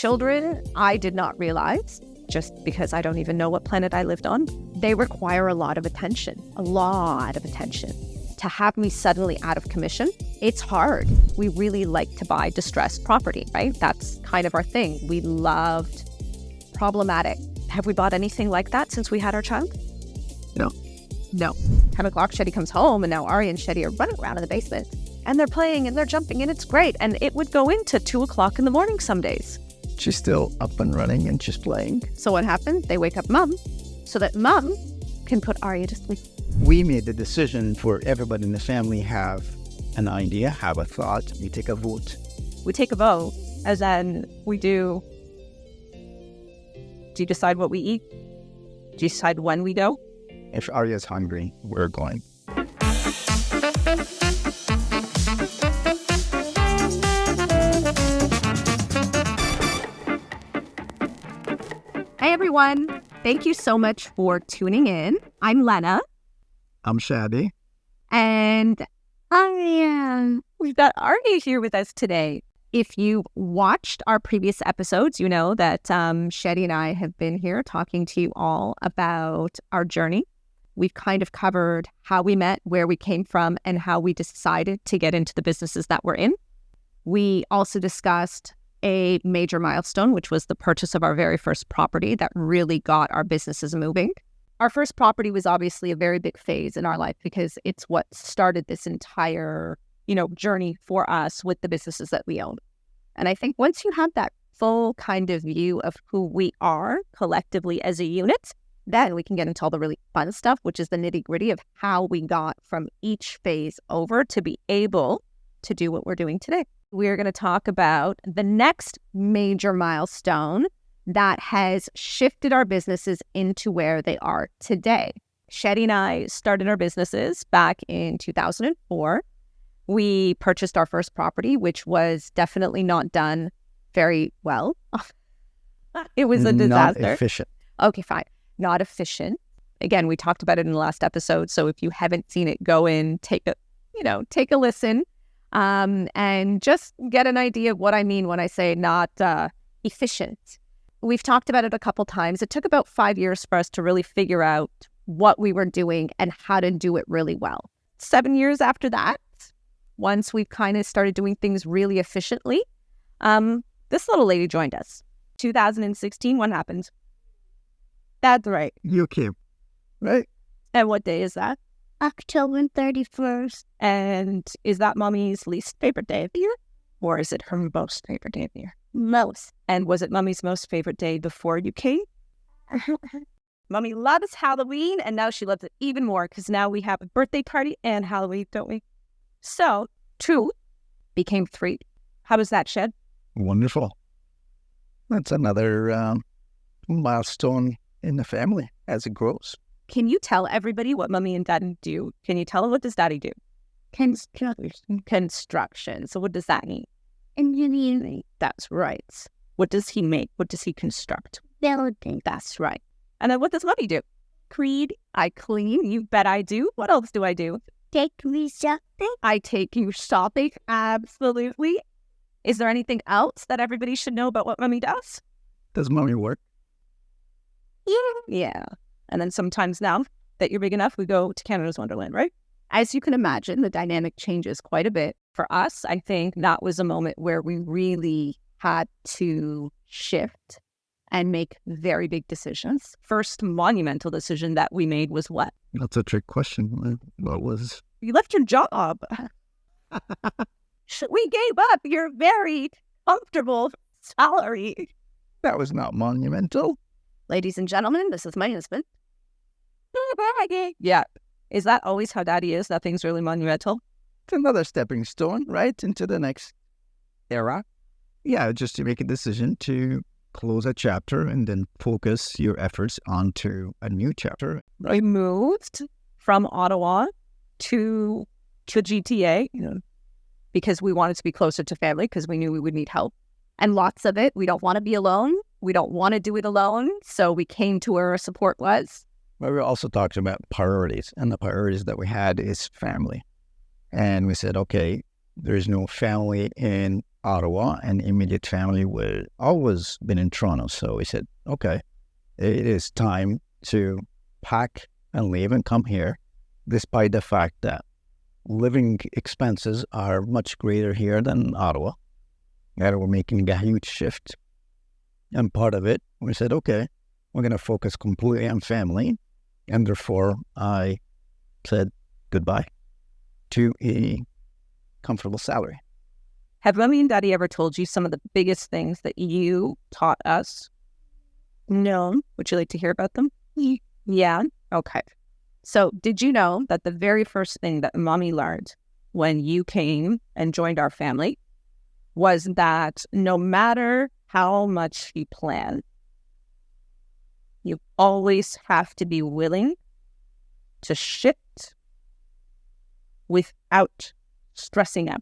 Children, I did not realize, just because I don't even know what planet I lived on, they require a lot of attention. To have me suddenly out of commission, it's hard. We really like to buy distressed property, right? That's kind of our thing. We loved problematic. Have we bought anything like that since we had our child? No. 10 o'clock, Shadi comes home, and now Arya and Shadi are running around in the basement. And they're playing, and they're jumping, and it's great. And it would go into 2 o'clock in the morning some days. She's still up and running, and she's playing. So what happened? They wake up Mom, so that Mom can put Arya to sleep. We made the decision for everybody in the family have an idea, have a thought. We take a vote. We take a vote, as in we do you decide what we eat? Do you decide when we go? If Arya's hungry, we're going. Hey everyone, thank you so much for tuning in. I'm Lena. I'm Shadi. And Arya. We've got Arya here with us today. If you've watched our previous episodes, you know that Shadi and I have been here talking to you all about our journey. We've kind of covered how we met, where we came from, and how we decided to get into the businesses that we're in. We also discussed a major milestone, which was the purchase of our very first property that really got our businesses moving. Our first property was obviously a very big phase in our life because it's what started this entire, journey for us with the businesses that we own. And I think once you have that full kind of view of who we are collectively as a unit, then we can get into all the really fun stuff, which is the nitty-gritty of how we got from each phase over to be able to do what we're doing today. We're going to talk about the next major milestone that has shifted our businesses into where they are today. Shadi and I started our businesses back in 2004. We purchased our first property, which was definitely not done very well. It was a disaster. Not efficient. Okay, fine. Not efficient. Again, we talked about it in the last episode. So if you haven't seen it, go in, take a listen, and just get an idea of what I mean when I say not efficient. We've talked about it a couple times. It took about 5 years for us to really figure out what we were doing and how to do it really well. 7 years after that, once we've kind of started doing things really efficiently, this little lady joined us. 2016, what happened? That's right. You came, right? And what day is that? October 31st. And is that Mommy's least favorite day of the year? Or is it her most favorite day of the year? Most. And was it Mommy's most favorite day before you came? Mommy loves Halloween, and now she loves it even more because now we have a birthday party and Halloween, don't we? So 2 became 3. How was that, Shed? Wonderful. That's another milestone in the family as it grows. Can you tell everybody what Mommy and Daddy do? Can you tell them what does Daddy do? Construction. So what does that mean? Engineering. That's right. What does he make? What does he construct? Building. That's right. And then what does Mommy do? Creed. I clean. You bet I do. What else do I do? Take me shopping. I take you shopping. Absolutely. Is there anything else that everybody should know about what Mommy does? Does Mommy work? Yeah. And then sometimes now that you're big enough, we go to Canada's Wonderland, right? As you can imagine, the dynamic changes quite a bit. For us, I think that was a moment where we really had to shift and make very big decisions. First monumental decision that we made was what? That's a trick question. What was? You left your job. We gave up your very comfortable salary. That was not monumental. Ladies and gentlemen, this is my husband. Yeah. Is that always how Daddy is? Nothing's really monumental? It's another stepping stone, right, into the next era. Yeah, just to make a decision to close a chapter and then focus your efforts onto a new chapter. We moved from Ottawa to GTA, because we wanted to be closer to family because we knew we would need help. And lots of it, we don't want to be alone. We don't want to do it alone. So we came to where our support was. But we also talked about priorities, and the priorities that we had is family. And we said, okay, there's no family in Ottawa, and immediate family would always been in Toronto. So we said, okay, it is time to pack and leave and come here, despite the fact that living expenses are much greater here than Ottawa. And we're making a huge shift. And part of it, we said, okay, we're going to focus completely on family. And therefore, I said goodbye to a comfortable salary. Have Mommy and Daddy ever told you some of the biggest things that you taught us? No. Would you like to hear about them? Yeah. Yeah? Okay. So did you know that the very first thing that Mommy learned when you came and joined our family was that no matter how much you plan, you always have to be willing to shift without stressing out.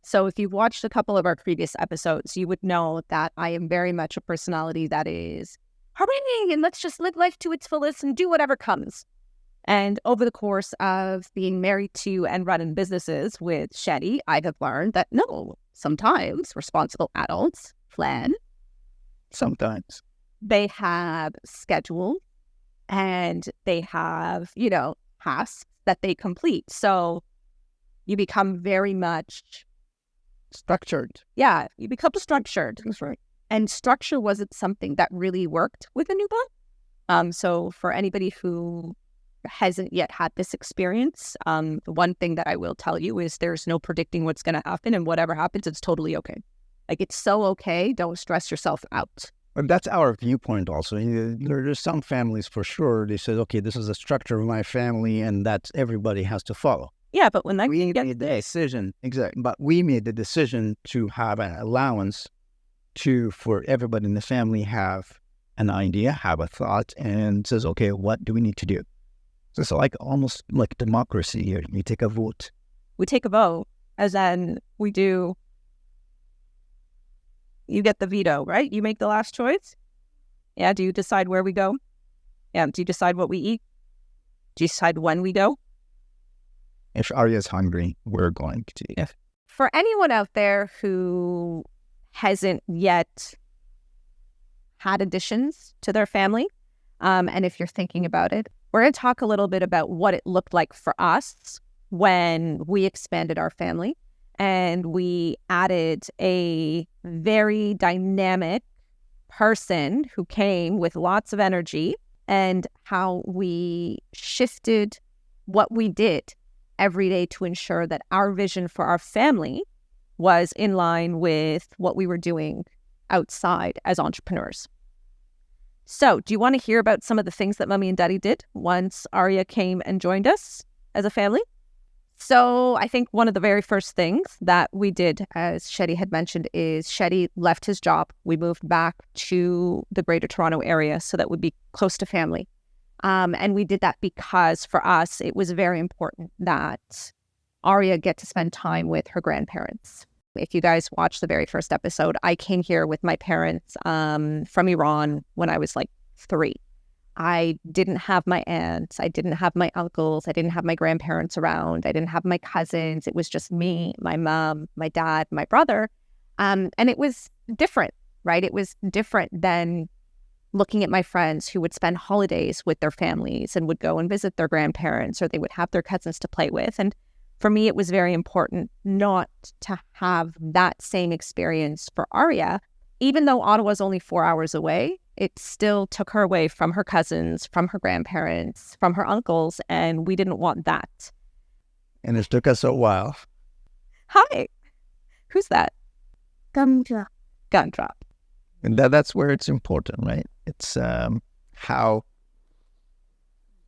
So if you've watched a couple of our previous episodes, you would know that I am very much a personality that is, hurry, and let's just live life to its fullest and do whatever comes. And over the course of being married to and running businesses with Shadi, I have learned that no, sometimes responsible adults plan. Sometimes. They have schedule and they have, tasks that they complete. So you become very much Structured. Yeah, you become structured. That's right. And structure wasn't something that really worked with a newborn. So for anybody who hasn't yet had this experience, the one thing that I will tell you is there's no predicting what's going to happen, and whatever happens, it's totally okay. Like, it's so okay. Don't stress yourself out. But that's our viewpoint also. There's some families for sure, they said, okay, this is the structure of my family and that everybody has to follow. Yeah, but when that We gets made the decision, exactly. But we made the decision to have an allowance for everybody in the family have an idea, have a thought, and says, okay, what do we need to do? So it's almost like democracy here. You take a vote. we take a vote, as in we do, you get the veto, right? You make the last choice. Yeah, do you decide where we go? Yeah, do you decide what we eat? Do you decide when we go? If Arya's hungry, we're going to eat. For anyone out there who hasn't yet had additions to their family, and if you're thinking about it, we're going to talk a little bit about what it looked like for us when we expanded our family and we added a very dynamic person who came with lots of energy, and how we shifted what we did every day to ensure that our vision for our family was in line with what we were doing outside as entrepreneurs. So, do you want to hear about some of the things that Mommy and Daddy did once Arya came and joined us as a family? So, I think one of the very first things that we did, as Shadi had mentioned, is Shadi left his job. We moved back to the Greater Toronto area so that we'd be close to family. And we did that because for us, it was very important that Arya get to spend time with her grandparents. If you guys watched the very first episode, I came here with my parents from Iran when I was like 3. I didn't have my aunts. I didn't have my uncles. I didn't have my grandparents around. I didn't have my cousins. It was just me, my mom, my dad, my brother. And it was different, right? It was different than looking at my friends who would spend holidays with their families and would go and visit their grandparents, or they would have their cousins to play with. And for me, it was very important not to have that same experience for Arya. Even though Ottawa's only 4 hours away, it still took her away from her cousins, from her grandparents, from her uncles, and we didn't want that. And it took us a while. Hi, who's that? Gumdrop. Gundrop. And that's where it's important, right? It's how,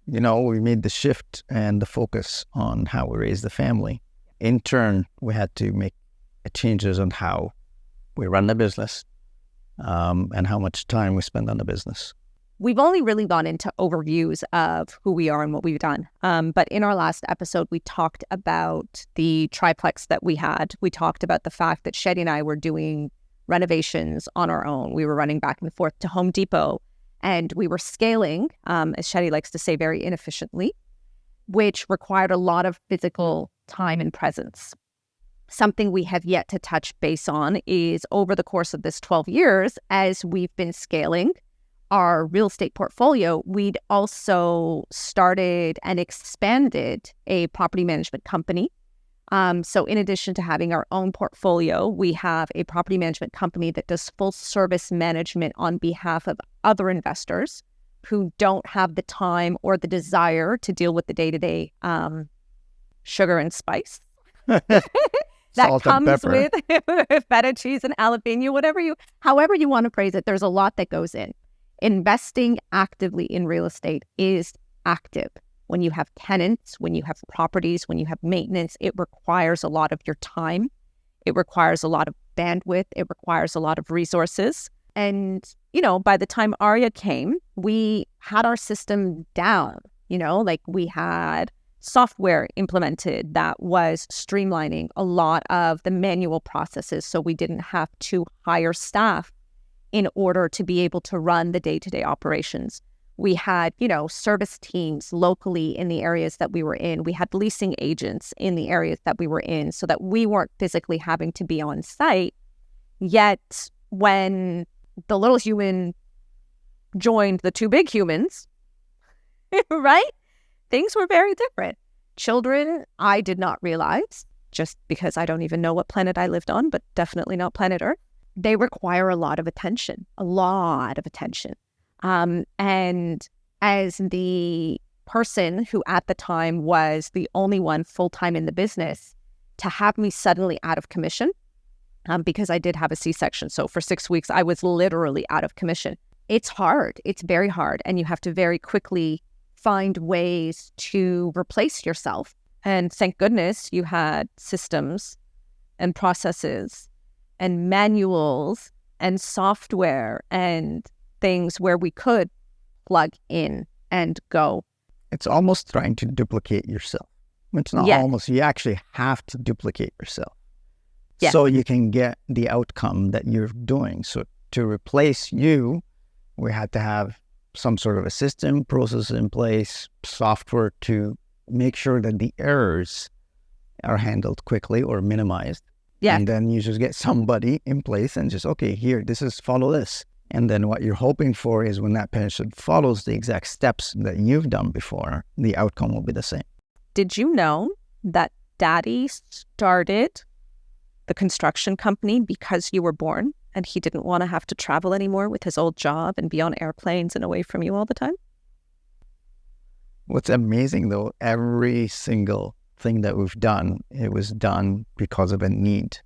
we made the shift and the focus on how we raise the family. In turn, we had to make changes on how we run the business and how much time we spend on the business. We've only really gone into overviews of who we are and what we've done. But in our last episode, we talked about the triplex that we had. We talked about the fact that Shadi and I were doing renovations on our own. We were running back and forth to Home Depot, and we were scaling, as Shadi likes to say, very inefficiently, which required a lot of physical time and presence. something we have yet to touch base on is over the course of this 12 years, as we've been scaling our real estate portfolio, we'd also started and expanded a property management company. So in addition to having our own portfolio, we have a property management company that does full service management on behalf of other investors who don't have the time or the desire to deal with the day-to-day sugar and spice that Salt and comes pepper. with feta cheese and jalapeno, however you want to phrase it. There's a lot that goes in. Investing actively in real estate is active. When you have tenants, when you have properties, when you have maintenance, it requires a lot of your time. It requires a lot of bandwidth. It requires a lot of resources. And, by the time Arya came, we had our system down, like we had software implemented that was streamlining a lot of the manual processes. So we didn't have to hire staff in order to be able to run the day-to-day operations. We had, service teams locally in the areas that we were in. We had leasing agents in the areas that we were in so that we weren't physically having to be on site. Yet when the little human joined the two big humans, right? Things were very different. Children, I did not realize, just because I don't even know what planet I lived on, but definitely not planet Earth. They require a lot of attention. And as the person who at the time was the only one full-time in the business, to have me suddenly out of commission, because I did have a C-section. So for 6 weeks, I was literally out of commission. It's hard. It's very hard. And you have to very quickly find ways to replace yourself. And thank goodness you had systems and processes and manuals and software and things where we could plug in and go. It's almost trying to duplicate yourself. It's not almost, you actually have to duplicate yourself. Yes. So you can get the outcome that you're doing. So to replace you, we had to have some sort of a system, process in place, software to make sure that the errors are handled quickly or minimized. Yeah. And then you just get somebody in place and just, okay, here, follow this. And then what you're hoping for is when that person follows the exact steps that you've done before, the outcome will be the same. Did you know that Daddy started the construction company because you were born and he didn't want to have to travel anymore with his old job and be on airplanes and away from you all the time? What's amazing though, every single thing that we've done, it was done because of a need,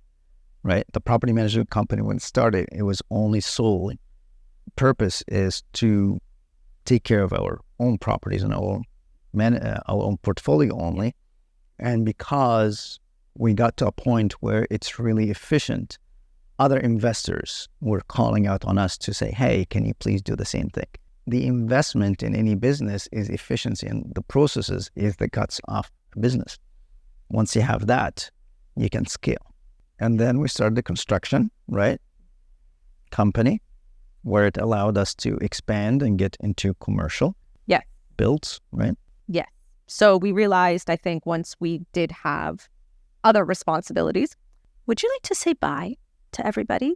right? The property management company, when it started, it was only solely purpose is to take care of our own properties and our own portfolio only. And because we got to a point where it's really efficient, other investors were calling out on us to say, hey, can you please do the same thing? The investment in any business is efficiency, and the processes is the guts of business. Once you have that, you can scale. And then we started the construction, right? Company, where it allowed us to expand and get into commercial builds, right? Yes. So we realized, I think, once we did have other responsibilities. Would you like to say bye to everybody?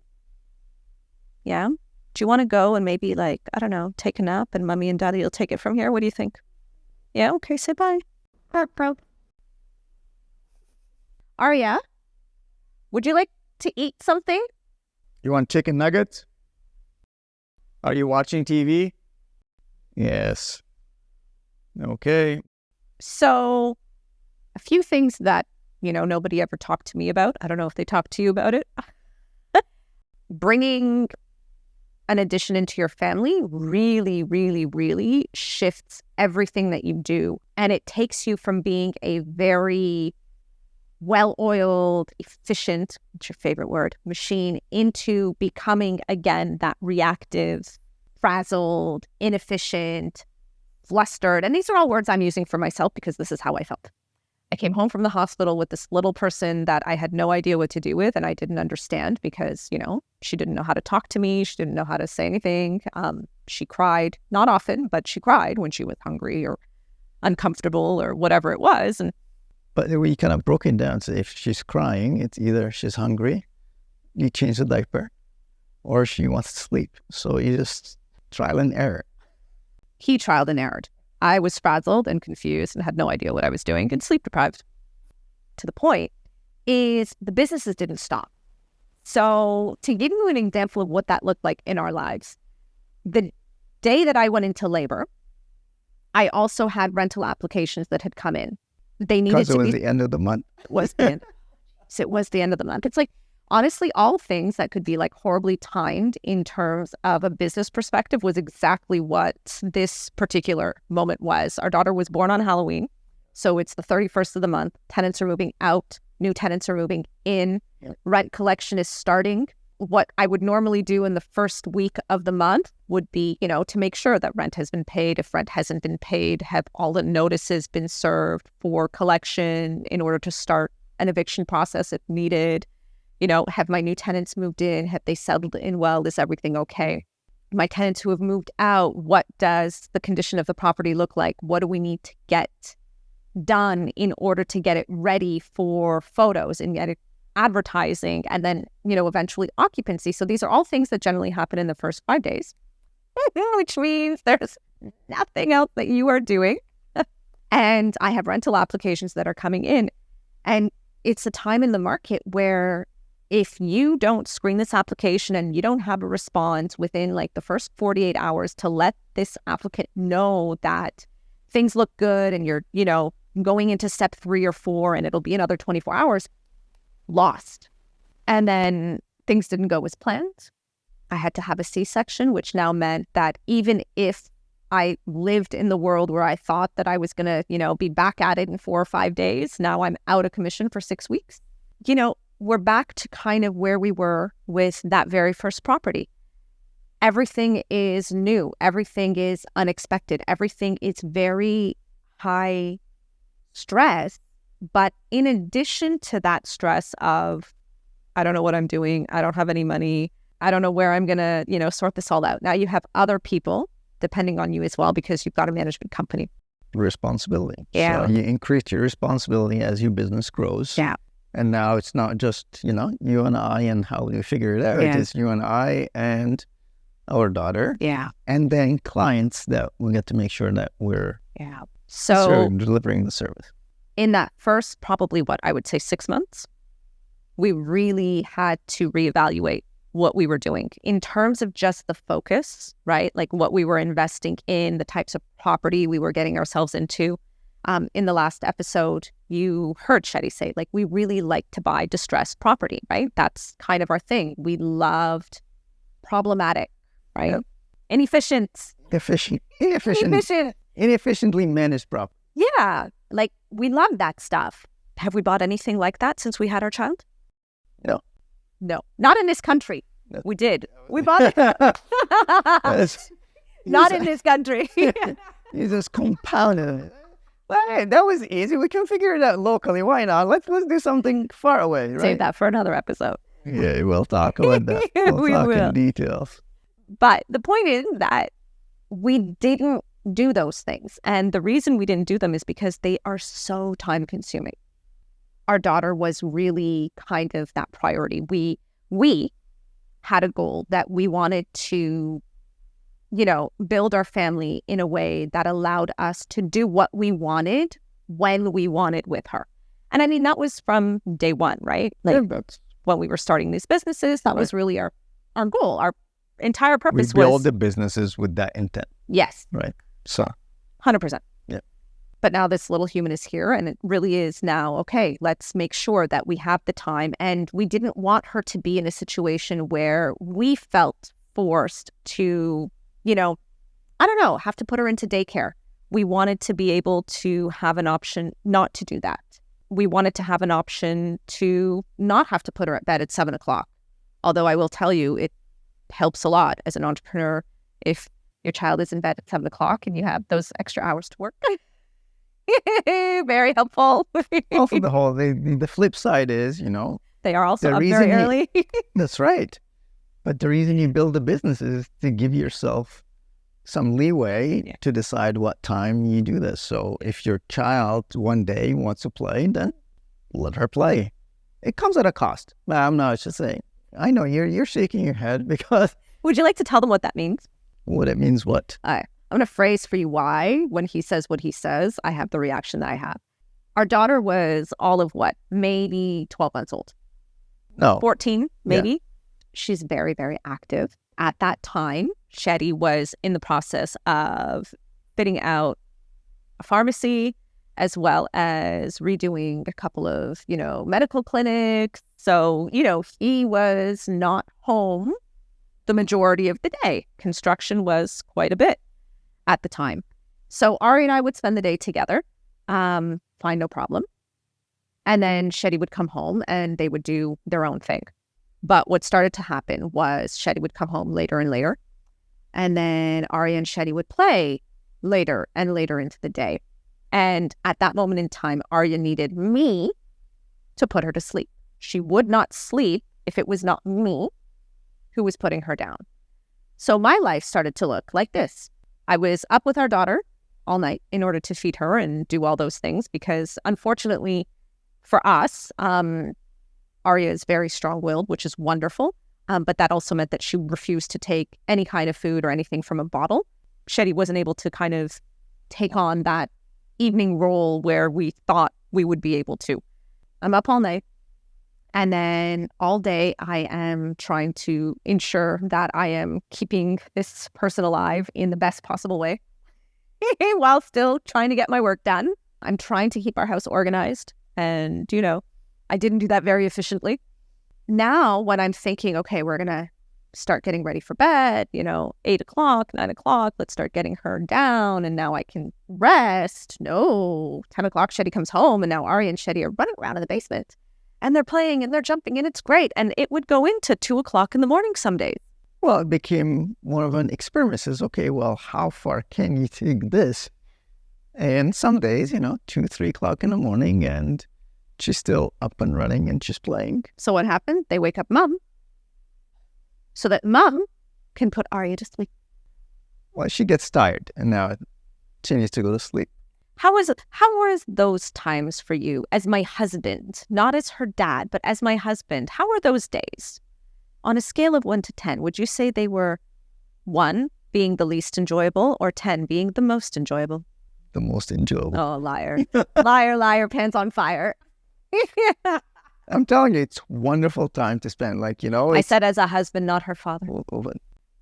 Yeah? Do you want to go and maybe take a nap and mommy and daddy will take it from here? What do you think? Yeah? Okay, say bye. Arya, would you like to eat something? You want chicken nuggets? Are you watching TV? Yes. Okay. So, a few things that, nobody ever talked to me about. I don't know if they talked to you about it. Bringing an addition into your family really, really, really shifts everything that you do. And it takes you from being a very well-oiled, efficient, what's your favorite word, machine, into becoming, again, that reactive, frazzled, inefficient, flustered. And these are all words I'm using for myself because this is how I felt. I came home from the hospital with this little person that I had no idea what to do with, and I didn't understand because, she didn't know how to talk to me. She didn't know how to say anything. She cried, not often, but she cried when she was hungry or uncomfortable or whatever it was. And But we kind of broke it down. So if she's crying, it's either she's hungry, you change the diaper, or she wants to sleep. So you just trial and error. He trialed and errored. I was frazzled and confused and had no idea what I was doing and sleep deprived. To the point is the businesses didn't stop. So to give you an example of what that looked like in our lives, the day that I went into labor, I also had rental applications that had come in. They needed Because it was the end of the month. It was the end. So it was the end of the month. It's like, honestly, all things that could be like horribly timed in terms of a business perspective was exactly what this particular moment was. Our daughter was born on Halloween. So it's the 31st of the month. Tenants are moving out. New tenants are moving in. Rent collection is starting. What I would normally do in the first week of the month would be, to make sure that rent has been paid. If rent hasn't been paid, have all the notices been served for collection in order to start an eviction process if needed. Have my new tenants moved in? Have they settled in well? Is everything okay? My tenants who have moved out, what does the condition of the property look like? What do we need to get done in order to get it ready for photos and get it advertising and then, eventually occupancy? So these are all things that generally happen in the first 5 days, which means there's nothing else that you are doing. And I have rental applications that are coming in. And it's a time in the market where if you don't screen this application and you don't have a response within like the first 48 hours to let this applicant know that things look good and you're, going into step 3 or 4 and it'll be another 24 hours, lost. And then things didn't go as planned. I had to have a C-section, which now meant that even if I lived in the world where I thought that I was going to, be back at it in 4 or 5 days, now I'm out of commission for 6 weeks. We're back to kind of where we were with that very first property. Everything is new. Everything is unexpected. Everything is very high stress. But in addition to that stress of, I don't know what I'm doing, I don't have any money, I don't know where I'm going to, sort this all out. Now you have other people depending on you as well because you've got a management company. Responsibility. Yeah. So you increase your responsibility as your business grows. Yeah. And now it's not just, you and I and how we figure it out. Yeah. It's you and I and our daughter. Yeah. And then clients that we get to make sure that we're So delivering the service. In that first, probably what I would say 6 months, we really had to reevaluate what we were doing in terms of just the focus, right? Like what we were investing in, the types of property we were getting ourselves into. In the last episode, you heard Shadi say, like, we really like to buy distressed property, right? That's kind of our thing. We loved problematic, right? Yep. Inefficiently managed property. Yeah, like we love that stuff. Have we bought anything like that since we had our child? No, not in this country. No. We did. We bought it. Not in this country. You just compounded it. Well, that was easy. We can figure it out locally. Why not? Let's do something far away, right? Save that for another episode. Yeah, we'll talk about that. We'll talk in details. But the point is that we didn't do those things. And the reason we didn't do them is because they are so time consuming. Our daughter was really kind of that priority. We had a goal that we wanted to, build our family in a way that allowed us to do what we wanted when we wanted with her. And I mean, that was from day one, right? Like when we were starting these businesses, that was really our goal. Our entire purpose was... We build the businesses with that intent. Yes. Right. So. 100%. Yeah. But now this little human is here and it really is now, okay, let's make sure that we have the time. And we didn't want her to be in a situation where we felt forced to, have to put her into daycare. We wanted to be able to have an option not to do that. We wanted to have an option to not have to put her at bed at 7:00. Although I will tell you, it helps a lot as an entrepreneur if your child is in bed at 7:00 and you have those extra hours to work. Very helpful. Well, for the flip side is, they are also up very early. That's right. But the reason you build a business is to give yourself some leeway Yeah. to decide what time you do this. So if your child one day wants to play, then let her play. It comes at a cost. I'm not just saying. I know you're shaking your head because Would you like to tell them what that means? what it means what? I'm going to phrase for you why, when he says what he says, I have the reaction that I have. Our daughter was all of what? Maybe 12 months old. No. 14, maybe. She's very, very active. At that time, Shadi was in the process of fitting out a pharmacy as well as redoing a couple of, medical clinics. So, he was not home the majority of the day. Construction was quite a bit at the time. So Ari and I would spend the day together, fine, no problem. And then Shadi would come home and they would do their own thing. But what started to happen was Shadi would come home later and later. And then Arya and Shadi would play later and later into the day. And at that moment in time, Arya needed me to put her to sleep. She would not sleep if it was not me who was putting her down. So my life started to look like this. I was up with our daughter all night in order to feed her and do all those things because unfortunately for us, Arya is very strong-willed, which is wonderful. But that also meant that she refused to take any kind of food or anything from a bottle. Shadi wasn't able to kind of take on that evening role where we thought we would be able to. I'm up all night. And then all day I am trying to ensure that I am keeping this person alive in the best possible way while still trying to get my work done. I'm trying to keep our house organized. And, I didn't do that very efficiently. Now when I'm thinking, okay, we're going to start getting ready for bed, 8 o'clock, 9 o'clock, let's start getting her down and now I can rest. No, 10 o'clock, Shadi comes home and now Arya and Shadi are running around in the basement and they're playing and they're jumping and it's great. And it would go into 2 o'clock in the morning some days. Well, it became more of an experiment. Says, okay, well, how far can you take this? And some days, 2, 3 o'clock in the morning and she's still up and running and just playing. So what happened? They wake up Mum so that Mum can put Arya to sleep. Well, she gets tired and now she needs to go to sleep. How was those times for you as my husband, not as her dad, but as my husband? How were those days? On a scale of 1 to 10, would you say they were 1 being the least enjoyable or 10 being the most enjoyable? The most enjoyable. Oh, liar. Liar, pants on fire. I'm telling you, it's a wonderful time to spend. I said as a husband, not her father.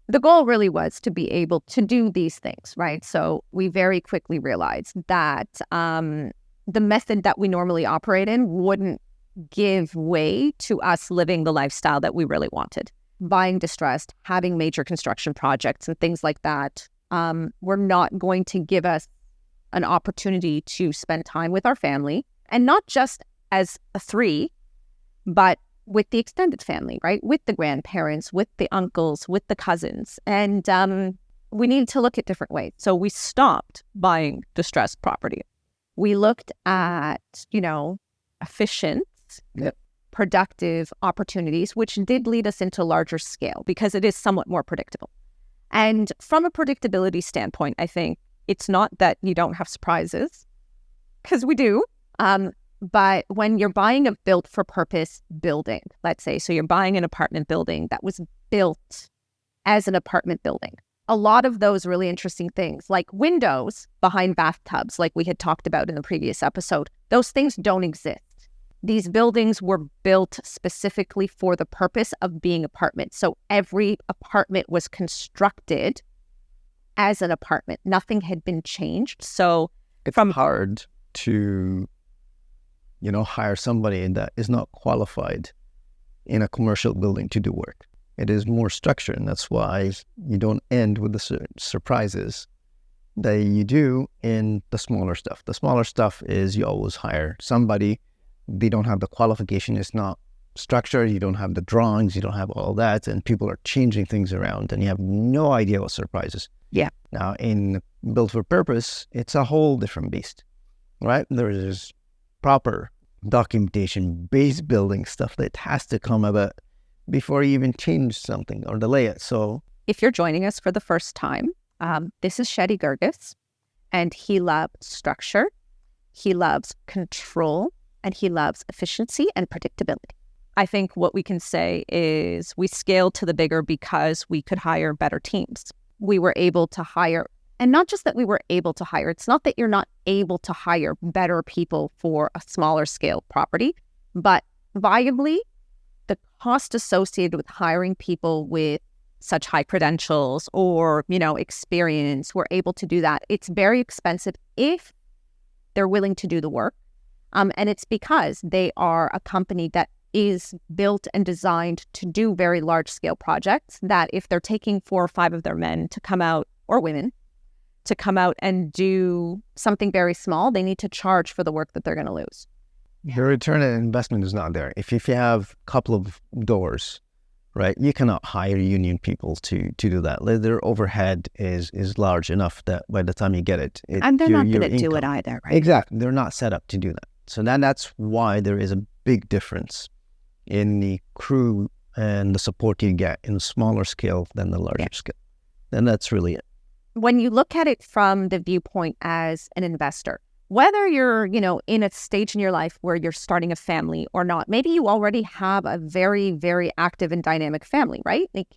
The goal really was to be able to do these things, right? So we very quickly realized that the method that we normally operate in wouldn't give way to us living the lifestyle that we really wanted. Buying distressed, having major construction projects and things like that were not going to give us an opportunity to spend time with our family, and not just as a 3, but with the extended family, right? With the grandparents, with the uncles, with the cousins. And we needed to look at different ways. So we stopped buying distressed property. We looked at, efficient, productive opportunities, which did lead us into larger scale because it is somewhat more predictable. And from a predictability standpoint, I think it's not that you don't have surprises, because we do. But when you're buying a built-for-purpose building, let's say, so you're buying an apartment building that was built as an apartment building, a lot of those really interesting things, like windows behind bathtubs, like we had talked about in the previous episode, those things don't exist. These buildings were built specifically for the purpose of being apartments. So every apartment was constructed as an apartment. Nothing had been changed. So it's hard to hire somebody that is not qualified in a commercial building to do work. It is more structured, and that's why you don't end with the surprises that you do in the smaller stuff. The smaller stuff is you always hire somebody. They don't have the qualification. It's not structured. You don't have the drawings. You don't have all that, and people are changing things around, and you have no idea what surprises. Yeah. Now, in built for purpose, it's a whole different beast, right? There is proper documentation, base building stuff that has to come about before you even change something or delay it. So if you're joining us for the first time, This is Shadi Gurgis, and he loves structure, he loves control, and he loves efficiency and predictability. I think what we can say is we scaled to the bigger because we could hire better teams. We were able to hire, and not just that we were able to hire, it's not that you're not able to hire better people for a smaller scale property, but viably, the cost associated with hiring people with such high credentials or, experience, we're able to do that. It's very expensive if they're willing to do the work. And it's because they are a company that is built and designed to do very large scale projects, that if they're taking 4 or 5 of their men to come out, or women, to come out and do something very small, they need to charge for the work that they're going to lose. The return on investment is not there. If you have a couple of doors, right, you cannot hire union people to do that. Their overhead is large enough that by the time you get it, and they're not going to do it either, right? Exactly. They're not set up to do that. So that's why there is a big difference in the crew and the support you get in a smaller scale than the larger scale. And that's really it. When you look at it from the viewpoint as an investor, whether you're, in a stage in your life where you're starting a family or not, maybe you already have a very, very active and dynamic family, right? Like,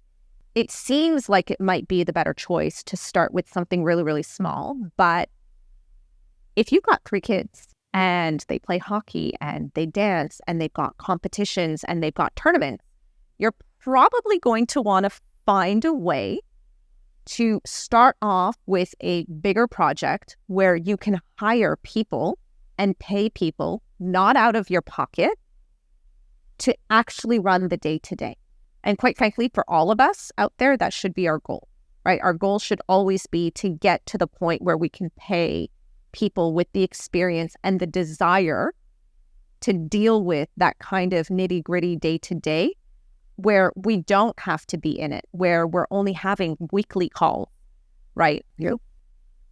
it seems like it might be the better choice to start with something really, really small. But if you've got 3 kids and they play hockey and they dance and they've got competitions and they've got tournaments, you're probably going to want to find a way to start off with a bigger project where you can hire people and pay people not out of your pocket to actually run the day-to-day. And quite frankly, for all of us out there, that should be our goal, right? Our goal should always be to get to the point where we can pay people with the experience and the desire to deal with that kind of nitty-gritty day-to-day, where we don't have to be in it, where we're only having weekly calls, right? Yep.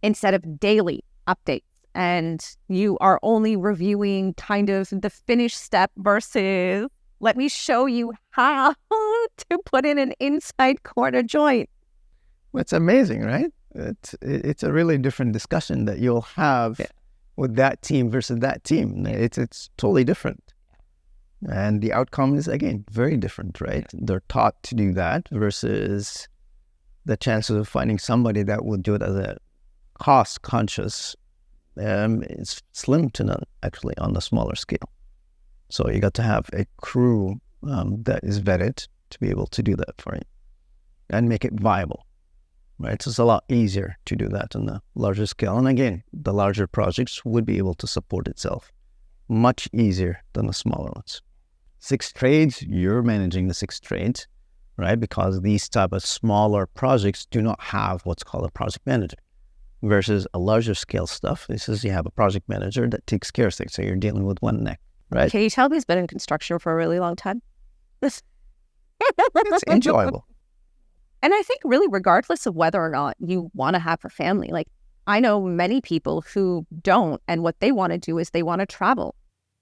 Instead of daily updates. And you are only reviewing kind of the finished step versus, let me show you how to put in an inside corner joint. It's amazing, right? It's a really different discussion that you'll have with that team versus that team. It's totally different. And the outcome is, again, very different, right? They're taught to do that versus the chances of finding somebody that will do it as a cost conscious is slim to none, actually, on the smaller scale. So you got to have a crew that is vetted to be able to do that for you and make it viable, right? So it's a lot easier to do that on the larger scale. And again, the larger projects would be able to support itself much easier than the smaller ones. 6 trades, you're managing the 6 trades, right? Because these type of smaller projects do not have what's called a project manager. Versus a larger scale stuff, this is you have a project manager that takes care of things. So you're dealing with one neck, right? Can you tell he's been in construction for a really long time? It's enjoyable. And I think really regardless of whether or not you want to have a family, like I know many people who don't, and what they want to do is they want to travel.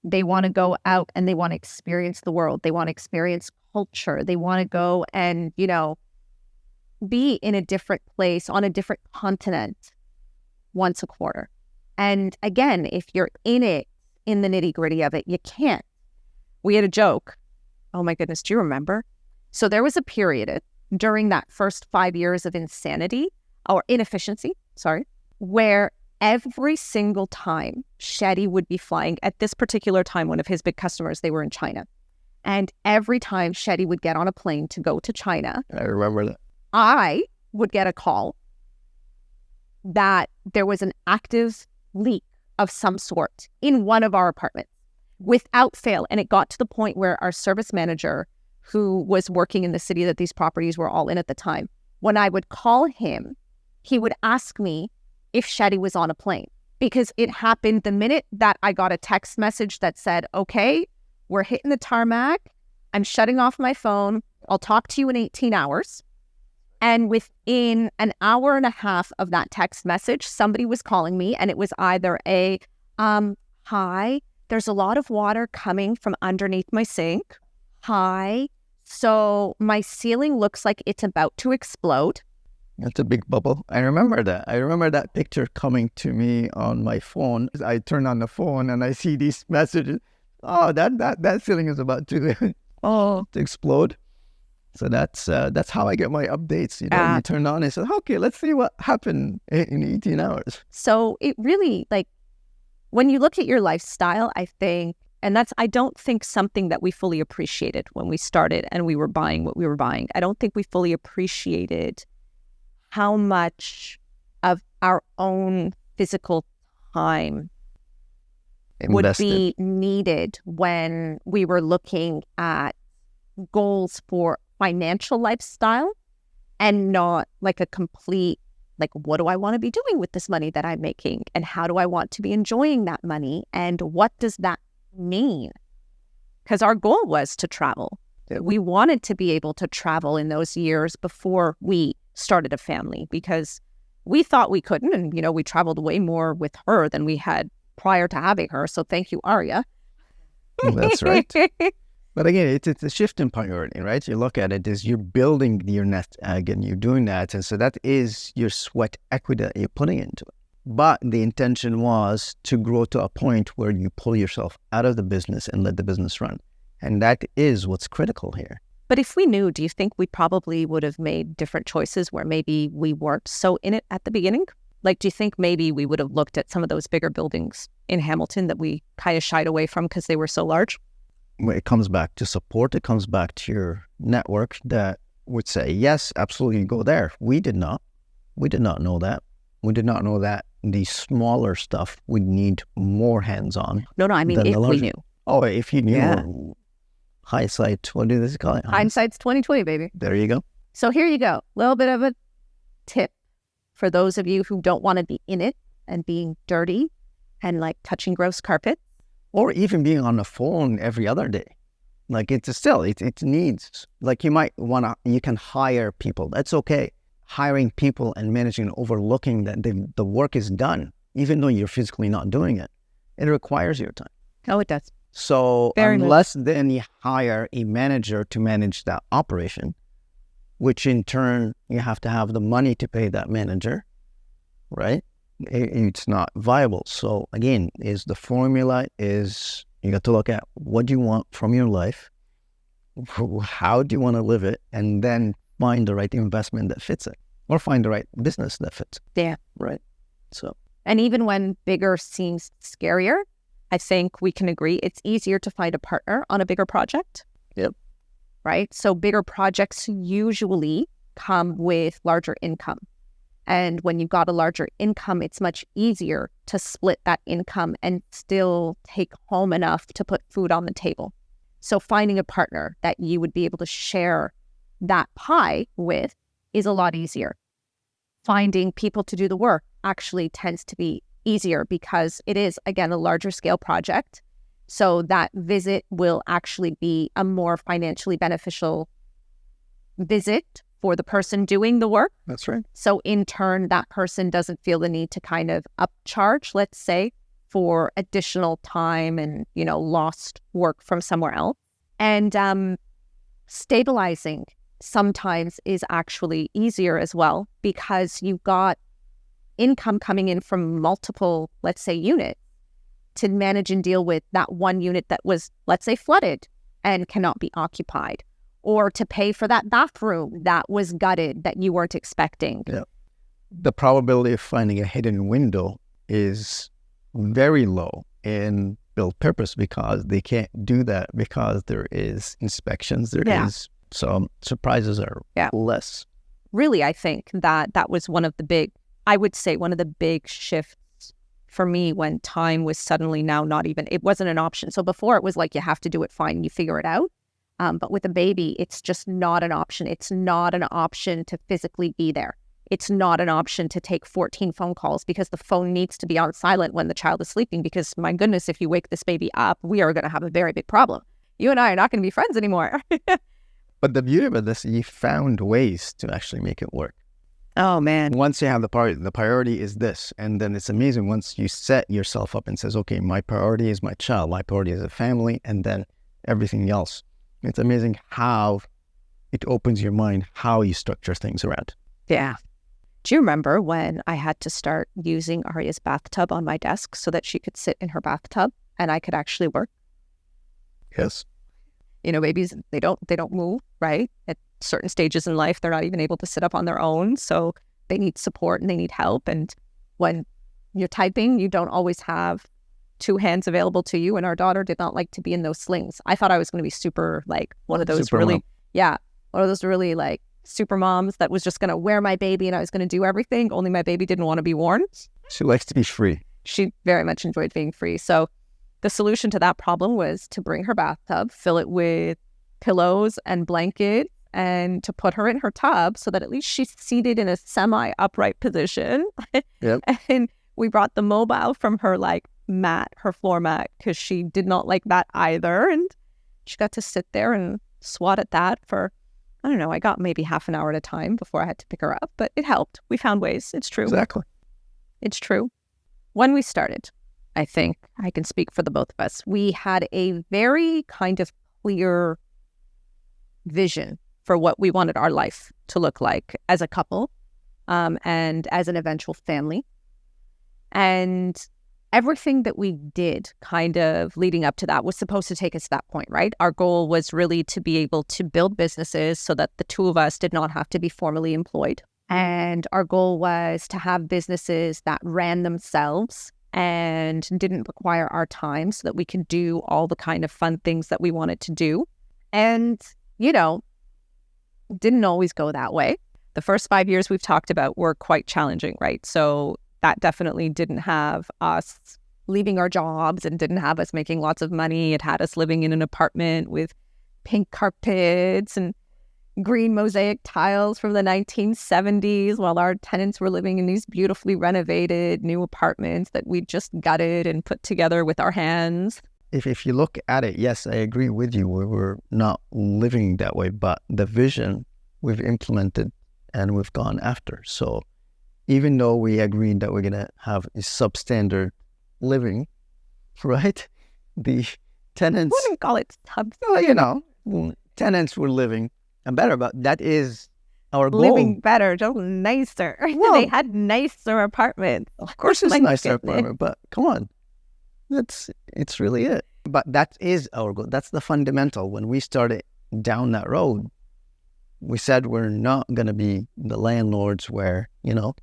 They want to go out and they want to experience the world. They want to experience culture. They want to go and, be in a different place on a different continent once a quarter. And again, if you're in the nitty gritty of it, you can't. We had a joke. Oh my goodness, do you remember? So there was a period during that first 5 years of insanity or inefficiency, where every single time Shadi would be flying, at this particular time, one of his big customers, they were in China. And every time Shadi would get on a plane to go to China, I remember that. I would get a call that there was an active leak of some sort in one of our apartments without fail. And it got to the point where our service manager, who was working in the city that these properties were all in at the time, when I would call him, he would ask me if Shadi was on a plane, because it happened the minute that I got a text message that said, okay, we're hitting the tarmac. I'm shutting off my phone. I'll talk to you in 18 hours. And within an hour and a half of that text message, somebody was calling me, and it was either a, hi, there's a lot of water coming from underneath my sink. Hi, so my ceiling looks like it's about to explode. That's a big bubble. I remember that. I remember that picture coming to me on my phone. I turn on the phone and I see these messages. Oh, that ceiling is about to to explode. So that's how I get my updates. You know, you turn on and say, okay, let's see what happened in 18 hours. So it really, like, when you look at your lifestyle, I think, and I don't think something that we fully appreciated when we started and we were buying what we were buying. I don't think we fully appreciated how much of our own physical time would be needed when we were looking at goals for financial lifestyle and not like a complete, like, what do I want to be doing with this money that I'm making? And how do I want to be enjoying that money? And what does that mean? Because our goal was to travel. We wanted to be able to travel in those years before we started a family because we thought we couldn't. And, you know, we traveled way more with her than we had prior to having her. So thank you, Arya. That's right. But again, it's a shift in priority, right? You look at it as you're building your nest egg and you're doing that. And so that is your sweat equity that you're putting into it. But the intention was to grow to a point where you pull yourself out of the business and let the business run. And that is what's critical here. But if we knew, do you think we probably would have made different choices where maybe we weren't so in it at the beginning? Like, do you think maybe we would have looked at some of those bigger buildings in Hamilton that we kind of shied away from because they were so large? It comes back to support. It comes back to your network that would say, yes, absolutely, go there. We did not. We did not know that. We did not know that the smaller stuff would need more hands-on. No, I mean, if we knew. Oh, if you knew. Yeah. Hindsight, what do they call it? Hindsight's 20/20, baby. There you go. So here you go. A little bit of a tip for those of you who don't want to be in it and being dirty and like touching gross carpet. Or even being on the phone every other day. Like it needs, like you can hire people. That's okay. Hiring people and managing and overlooking that the work is done, even though you're physically not doing it. It requires your time. Oh, it does. So unless then you hire a manager to manage that operation, which in turn you have to have the money to pay that manager, right? It's not viable. So again, the formula is you got to look at what do you want from your life, how do you want to live it, and then find the right investment that fits it, or find the right business that fits it. Yeah. Right. So. And even when bigger seems scarier, I think we can agree it's easier to find a partner on a bigger project. Yep. Right? So bigger projects usually come with larger income. And when you've got a larger income, it's much easier to split that income and still take home enough to put food on the table. So finding a partner that you would be able to share that pie with is a lot easier. Finding people to do the work actually tends to be easier because it is, again, a larger scale project. So that visit will actually be a more financially beneficial visit for the person doing the work. That's right. So in turn, that person doesn't feel the need to kind of upcharge, let's say, for additional time and, you know, lost work from somewhere else. And stabilizing sometimes is actually easier as well because you've got income coming in from multiple, let's say, units to manage and deal with that one unit that was, let's say, flooded and cannot be occupied, or to pay for that bathroom that was gutted that you weren't expecting. Yeah. The probability of finding a hidden window is very low in build purpose because they can't do that because there is inspections, there is some surprises are less. Really, I think that was one of the big shifts for me when time was suddenly now it wasn't an option. So before it was like, you have to do it, fine, you figure it out. But with a baby, it's just not an option. It's not an option to physically be there. It's not an option to take 14 phone calls because the phone needs to be on silent when the child is sleeping because, my goodness, if you wake this baby up, we are going to have a very big problem. You and I are not going to be friends anymore. But the beauty of this, you found ways to actually make it work. Oh, man. Once you have the priority is this. And then it's amazing once you set yourself up and says, okay, my priority is my child, my priority is a family, and then everything else. It's amazing how it opens your mind, how you structure things around. Yeah. Do you remember when I had to start using Arya's bathtub on my desk so that she could sit in her bathtub and I could actually work? Yes. You know, babies, they don't move, right? At certain stages in life, they're not even able to sit up on their own. So they need support and they need help. And when you're typing, you don't always have two hands available to you. And our daughter did not like to be in those slings. I thought I was going to be super, like, one of those really, one of those really, like, super moms that was just going to wear my baby and I was going to do everything. Only my baby didn't want to be worn. She likes to be free. She very much enjoyed being free. So the solution to that problem was to bring her bathtub, fill it with pillows and blankets, and to put her in her tub so that at least she's seated in a semi-upright position. Yep. And we brought the mobile from her, like, mat, her floor mat, because she did not like that either. And she got to sit there and swat at that for, I don't know, I got maybe half an hour at a time before I had to pick her up, but it helped. We found ways. It's true. Exactly. It's true. When we started, I think I can speak for the both of us, we had a very kind of clear vision for what we wanted our life to look like as a couple, and as an eventual family. And everything that we did kind of leading up to that was supposed to take us to that point, right? Our goal was really to be able to build businesses so that the two of us did not have to be formally employed. And our goal was to have businesses that ran themselves and didn't require our time so that we could do all the kind of fun things that we wanted to do. And, you know, didn't always go that way. The first 5 years we've talked about were quite challenging, right? So that definitely didn't have us leaving our jobs and didn't have us making lots of money. It had us living in an apartment with pink carpets and green mosaic tiles from the 1970s while our tenants were living in these beautifully renovated new apartments that we just gutted and put together with our hands. If you look at it, yes, I agree with you. We were not living that way, but the vision we've implemented and we've gone after. So even though we agreed that we're going to have a substandard living, right? The tenants... I wouldn't call it substandard. Well, you know, tenants were living better, but that is our goal. Living better, just nicer. Well, they had nicer apartments. Of course it's My nicer goodness. apartment, but come on. It's really it. But that is our goal. That's the fundamental. When we started down that road, we said we're not going to be the landlords where, you know,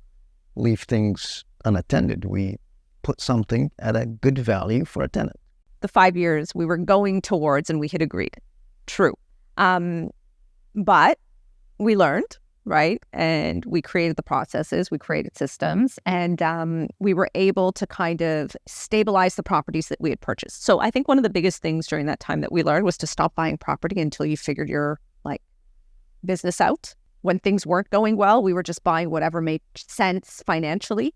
leave things unattended. We put something at a good value for a tenant. The 5 years we were going towards and we had agreed. True. But we learned, right? And we created the processes, we created systems, and we were able to kind of stabilize the properties that we had purchased. So I think one of the biggest things during that time that we learned was to stop buying property until you figured your, like, business out. When things weren't going well, we were just buying whatever made sense financially.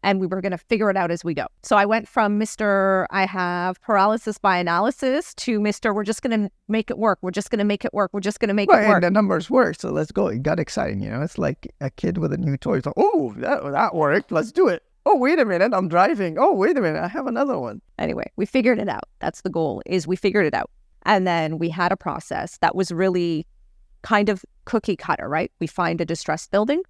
And we were going to figure it out as we go. So I went from Mr. I have paralysis by analysis to Mr. We're just going to make it work. We're just going to make it work. We're just going to make it work. And the numbers work, so let's go. It got exciting, you know. It's like a kid with a new toy. It's like, oh, that worked. Let's do it. Oh, wait a minute. I'm driving. Oh, wait a minute. I have another one. Anyway, we figured it out. That's the goal, is we figured it out. And then we had a process that was really kind of cookie cutter, right? We find a distressed building.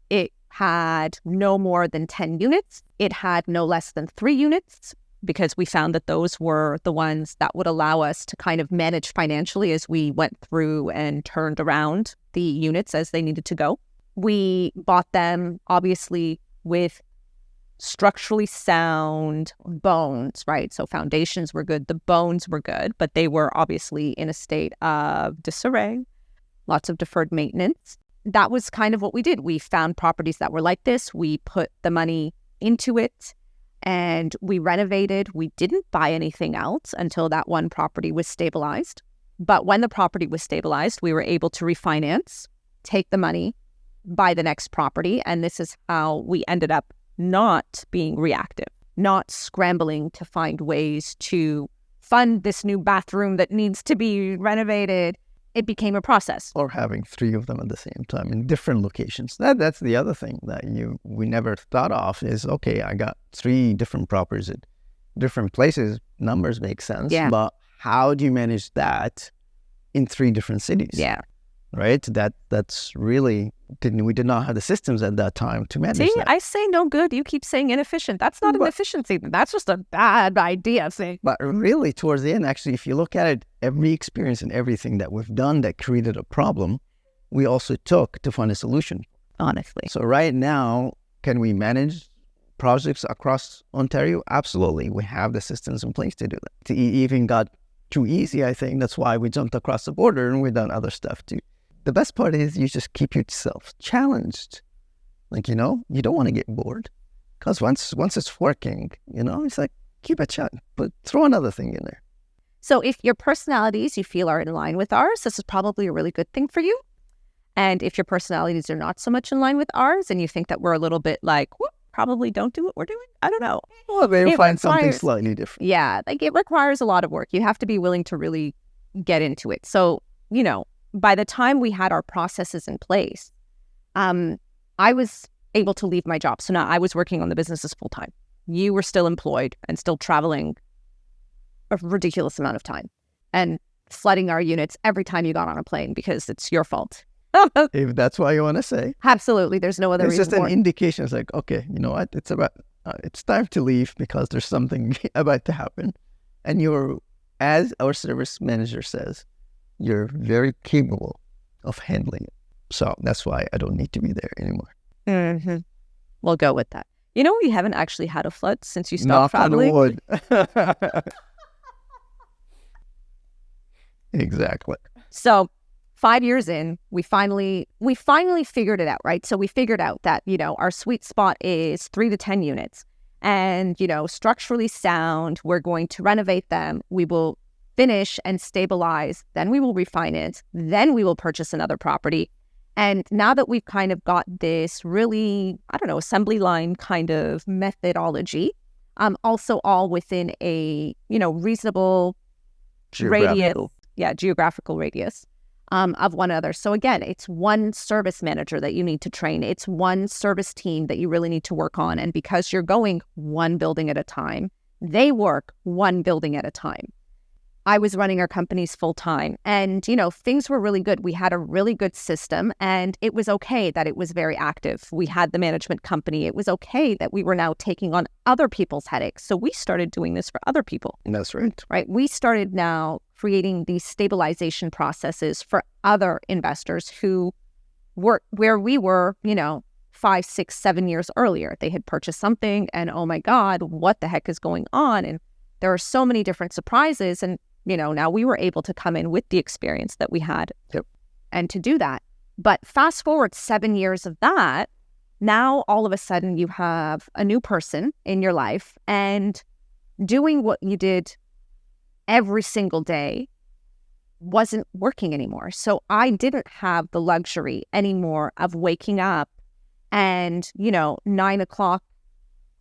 It had no more than 10 units. It had no less than 3 units because we found that those were the ones that would allow us to kind of manage financially as we went through and turned around the units as they needed to go. We bought them, obviously, with structurally sound bones, right? So foundations were good, the bones were good, but they were obviously in a state of disarray, lots of deferred maintenance. That was kind of what we did. We found properties that were like this. We put the money into it and we renovated. We didn't buy anything else until that one property was stabilized. But when the property was stabilized, we were able to refinance, take the money, buy the next property. And this is how we ended up not being reactive, not scrambling to find ways to fund this new bathroom that needs to be renovated. It became a process. Or having 3 of them at the same time in different locations. That's the other thing that we never thought of is, okay, I got 3 different properties at different places. Numbers make sense. Yeah. But how do you manage that in 3 different cities? Yeah. right? That's really, we did not have the systems at that time to manage See, that. I say no good. You keep saying inefficient. That's not an efficiency. That's just a bad idea. See? But really, towards the end, actually, if you look at it, every experience and everything that we've done that created a problem, we also took to find a solution. Honestly. So right now, can we manage projects across Ontario? Absolutely. We have the systems in place to do that. It even got too easy, I think. That's why we jumped across the border and we've done other stuff too. The best part is you just keep yourself challenged. Like, you don't want to get bored. Because once it's working, it's like, keep it chatting, but throw another thing in there. So if your personalities you feel are in line with ours, this is probably a really good thing for you. And if your personalities are not so much in line with ours and you think that we're a little bit like, whoop, probably don't do what we're doing, I don't know. Well, maybe find something slightly different. Yeah, like it requires a lot of work. You have to be willing to really get into it. So, by the time we had our processes in place, I was able to leave my job. So now I was working on the businesses full time. You were still employed and still traveling a ridiculous amount of time and flooding our units every time you got on a plane because it's your fault. If that's what you want to say. Absolutely. There's no other reason. It's just an indication. It's like, okay, you know what? It's time to leave because there's something about to happen. And as our service manager says, you're very capable of handling it. So that's why I don't need to be there anymore. Mm-hmm. We'll go with that. We haven't actually had a flood since you stopped traveling. Knock on wood. Exactly. So 5 years in, we finally figured it out, right? So we figured out that, our sweet spot is 3 to 10 units and, structurally sound. We're going to renovate them. We will finish and stabilize. Then we will refinance. Then we will purchase another property. And now that we've kind of got this really, assembly line kind of methodology, also all within a, reasonable geographical radius. Of one another. So again, it's one service manager that you need to train. It's one service team that you really need to work on. And because you're going one building at a time, they work one building at a time. I was running our companies full time and, things were really good. We had a really good system and it was okay that it was very active. We had the management company. It was okay that we were now taking on other people's headaches. So we started doing this for other people. That's right. Right. We started now creating these stabilization processes for other investors who were where we were, 5, 6, 7 years earlier. They had purchased something and, oh my God, what the heck is going on? And there are so many different surprises. And, now we were able to come in with the experience that we had and to do that. But fast forward 7 years of that, now all of a sudden you have a new person in your life and doing what you did every single day wasn't working anymore. So I didn't have the luxury anymore of waking up and, 9 o'clock,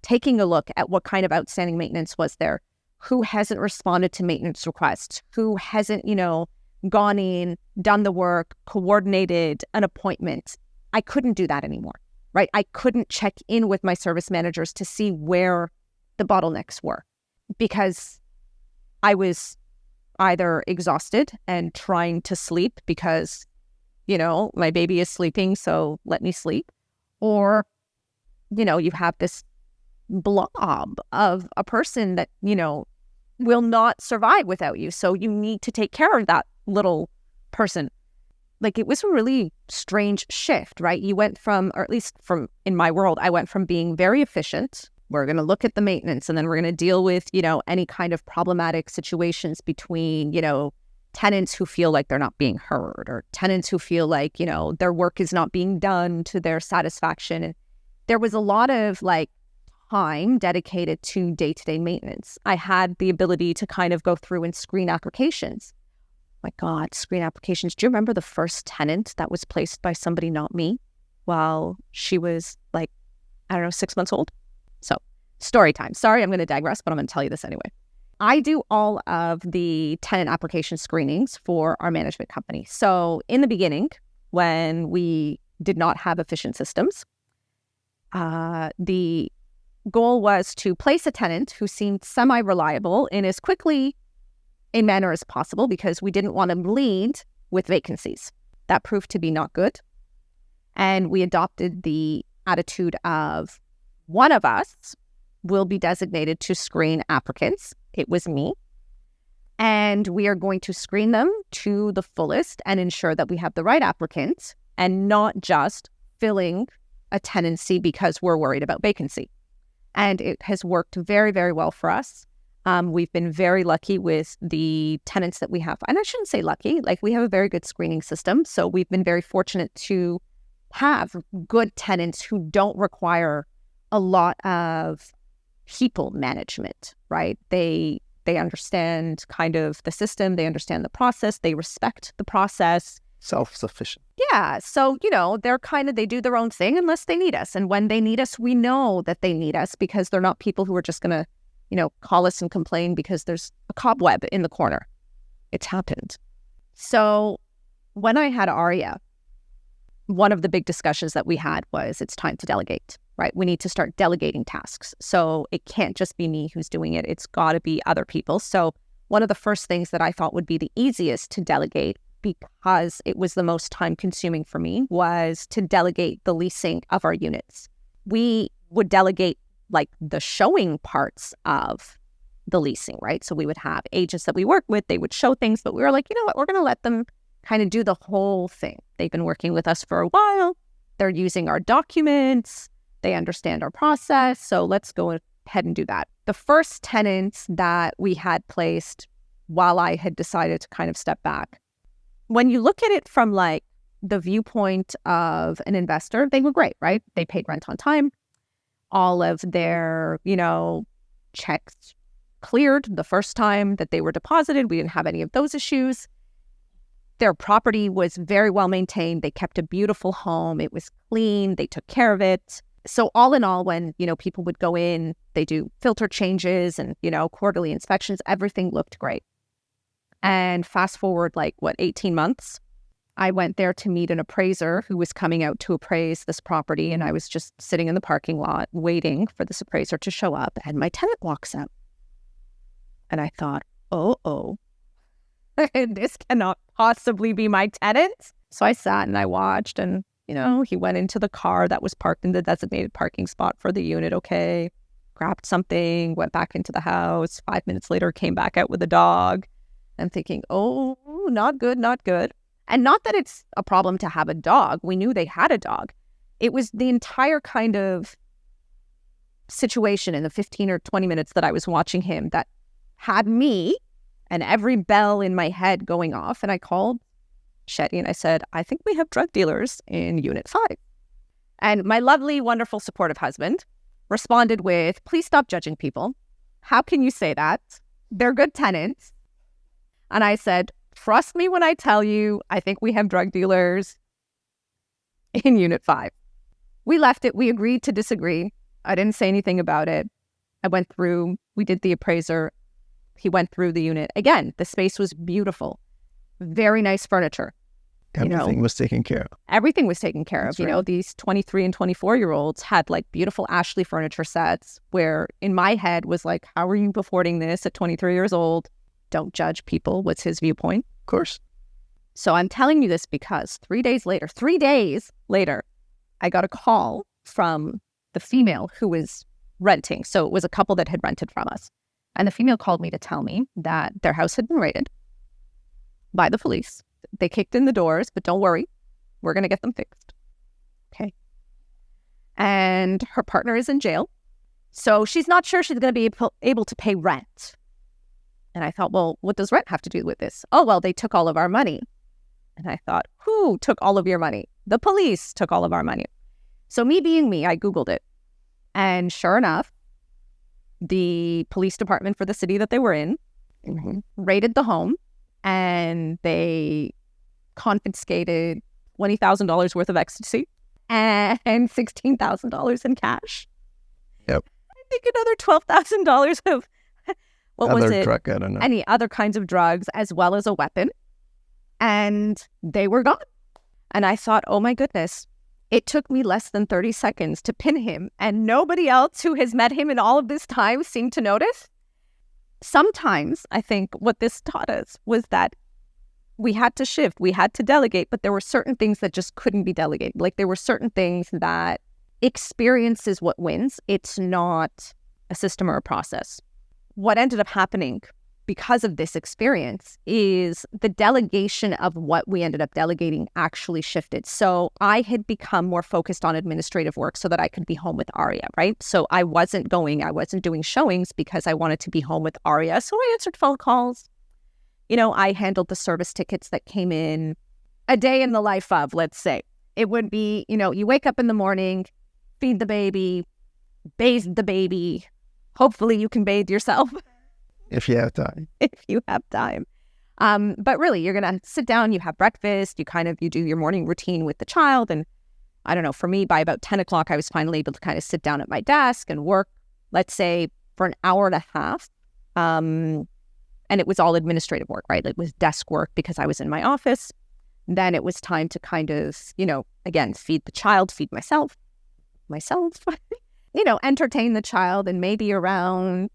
taking a look at what kind of outstanding maintenance was there, who hasn't responded to maintenance requests, who hasn't, gone in, done the work, coordinated an appointment. I couldn't do that anymore, right? I couldn't check in with my service managers to see where the bottlenecks were because I was either exhausted and trying to sleep because, my baby is sleeping, so let me sleep. Or, you have this blob of a person that, will not survive without you. So you need to take care of that little person. Like it was a really strange shift, right? You went from, or at least in my world, I went from being very efficient. We're going to look at the maintenance and then we're going to deal with, any kind of problematic situations between, tenants who feel like they're not being heard or tenants who feel like, their work is not being done to their satisfaction. And there was a lot of time dedicated to day-to-day maintenance. I had the ability to kind of go through and screen applications. My God, screen applications. Do you remember the first tenant that was placed by somebody not me while she was 6 months old? So story time. Sorry, I'm going to digress, but I'm going to tell you this anyway. I do all of the tenant application screenings for our management company. So in the beginning, when we did not have efficient systems, the goal was to place a tenant who seemed semi-reliable in as quickly a manner as possible because we didn't want to lead with vacancies. That proved to be not good. And we adopted the attitude of one of us will be designated to screen applicants. It was me. And we are going to screen them to the fullest and ensure that we have the right applicants and not just filling a tenancy because we're worried about vacancy. And it has worked very, very well for us. We've been very lucky with the tenants that we have. And I shouldn't say lucky, like we have a very good screening system. So we've been very fortunate to have good tenants who don't require a lot of people management, right? They understand kind of the system. They understand the process. They respect the process. Self-sufficient. Yeah. So, they do their own thing unless they need us. And when they need us, we know that they need us because they're not people who are just going to, call us and complain because there's a cobweb in the corner. It's happened. So when I had Arya, one of the big discussions that we had was it's time to delegate, right? We need to start delegating tasks. So it can't just be me who's doing it. It's got to be other people. So one of the first things that I thought would be the easiest to delegate, because it was the most time consuming for me, was to delegate the leasing of our units. We would delegate like the showing parts of the leasing, right? So we would have agents that we work with, they would show things, but we were like, you know what, we're going to let them kind of do the whole thing. They've been working with us for a while. They're using our documents. They understand our process. So let's go ahead and do that. The first tenants that we had placed while I had decided to kind of step back, when you look at it from like the viewpoint of an investor, they were great, right? They paid rent on time. All of their, checks cleared the first time that they were deposited. We didn't have any of those issues. Their property was very well maintained. They kept a beautiful home. It was clean. They took care of it. So all in all, when, people would go in, they do filter changes and, quarterly inspections, everything looked great. And fast forward, 18 months, I went there to meet an appraiser who was coming out to appraise this property. And I was just sitting in the parking lot waiting for this appraiser to show up. And my tenant walks out. And I thought, oh, this cannot possibly be my tenant. So I sat and I watched and, he went into the car that was parked in the designated parking spot for the unit. Okay, grabbed something, went back into the house. 5 minutes later, came back out with a dog. I'm thinking, oh, not good, not good. And not that it's a problem to have a dog. We knew they had a dog. It was the entire kind of situation in the 15 or 20 minutes that I was watching him that had me and every bell in my head going off. And I called Shadi and I said, I think we have drug dealers in Unit 5. And my lovely, wonderful, supportive husband responded with, please stop judging people. How can you say that? They're good tenants. And I said, trust me when I tell you, I think we have drug dealers in Unit 5. We left it. We agreed to disagree. I didn't say anything about it. I went through, we did the appraiser. He went through the unit. Again, the space was beautiful. Very nice furniture. Everything was taken care of. Everything was taken care of. That's right. These 23 and 24-year-olds had beautiful Ashley furniture sets where in my head was how are you affording this at 23 years old? Don't judge people. What's his viewpoint? Of course. So I'm telling you this because 3 days later, I got a call from the female who was renting. So it was a couple that had rented from us. And the female called me to tell me that their house had been raided by the police. They kicked in the doors, but don't worry, we're going to get them fixed. Okay. And her partner is in jail. So she's not sure she's going to be able to pay rent. And I thought, well, what does rent have to do with this? Oh, well, they took all of our money. And I thought, who took all of your money? The police took all of our money. So me being me, I Googled it. And sure enough, the police department for the city that they were in raided the home and they confiscated $20,000 worth of ecstasy and $16,000 in cash. Yep. I think another $12,000 of Drug, I don't know. any other kinds of drugs, as well as a weapon. And they were gone. And I thought, oh my goodness, it took me less than 30 seconds to pin him. And nobody else who has met him in all of this time seemed to notice. Sometimes I think what this taught us was that we had to shift, we had to delegate, but there were certain things that just couldn't be delegated. Like there were certain things that experience is what wins. It's not a system or a process. What ended up happening because of this experience is the delegation of what we ended up delegating actually shifted. So I had become more focused on administrative work so that I could be home with Arya, right? So I wasn't doing showings because I wanted to be home with Arya. So I answered phone calls. I handled the service tickets that came in. A day in the life of, let's say. It would be, you wake up in the morning, feed the baby, bathe the baby. Hopefully you can bathe yourself. If you have time. If you have time. But really, you're going to sit down, you have breakfast, you do your morning routine with the child. And I don't know, for me, by about 10 o'clock, I was finally able to kind of sit down at my desk and work, let's say, for an hour and a half. And it was all administrative work, right? It was desk work because I was in my office. Then it was time to kind of, again, feed the child, feed myself, entertain the child. And maybe around,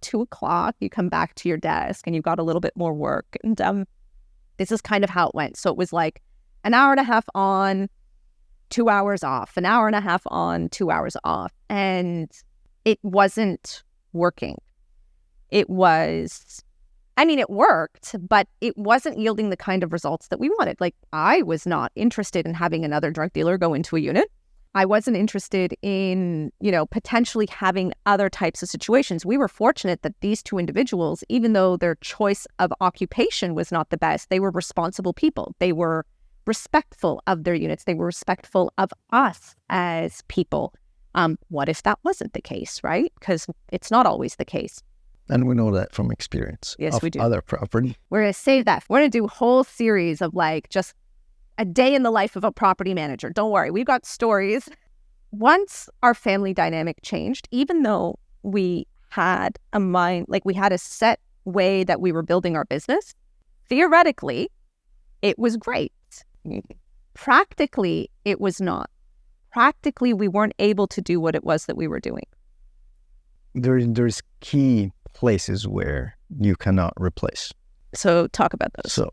2 o'clock, you come back to your desk and you've got a little bit more work. And this is kind of how it went. So it was like an hour and a half on, 2 hours off, an hour and a half on, 2 hours off. And it wasn't working. It worked, but it wasn't yielding the kind of results that we wanted. Like, I was not interested in having another drug dealer go into a unit. I wasn't interested in, potentially having other types of situations. We were fortunate that these two individuals, even though their choice of occupation was not the best, they were responsible people. They were respectful of their units. They were respectful of us as people. What if that wasn't the case, right? Because it's not always the case. And we know that from experience. Yes, we do. Other property. We're going to save that. We're going to do a whole series of just a day in the life of a property manager. Don't worry. We've got stories. Once our family dynamic changed, even though we had we had a set way that we were building our business, theoretically, it was great. Practically, it was not. Practically, we weren't able to do what it was that we were doing. There's key places where you cannot replace. So talk about those. So,